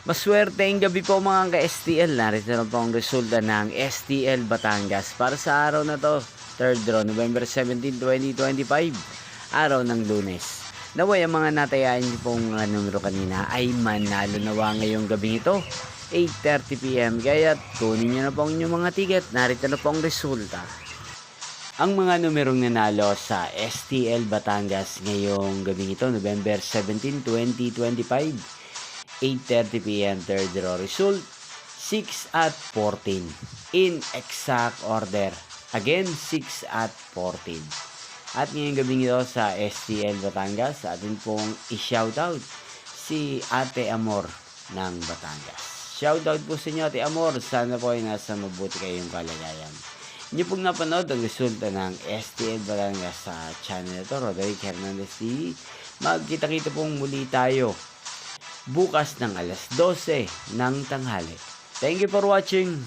Maswerteng gabi po mga ka-STL. Narito na po ang resulta ng STL Batangas para sa araw na to. Third draw, November 17, 2025. Araw ng Lunes. Naway ang mga natayaan niyo pong numero kanina ay manalo nawa ngayong gabi ito. 8:30 PM. Kaya kunin niyo na po ang inyong mga ticket. Narito na po ang resulta. Ang mga numerong nanalo sa STL Batangas ngayong gabi ito, November 17, 2025. 8:30 PM third draw result 6 at 14 in exact order. Again 6 at 14. At ngayong gabi ito sa STL Batangas, atin pong i-shoutout si Ate Amor ng Batangas. Shoutout po sa inyo Ate Amor, sana po ay nasa mabuti kayong kalagayan. Inyo pong napanood ang resulta ng STL Batangas sa channel ito, Roderick Hernandez TV. Magkita-kita pong muli tayo bukas ng alas 12 ng tanghali. Thank you for watching.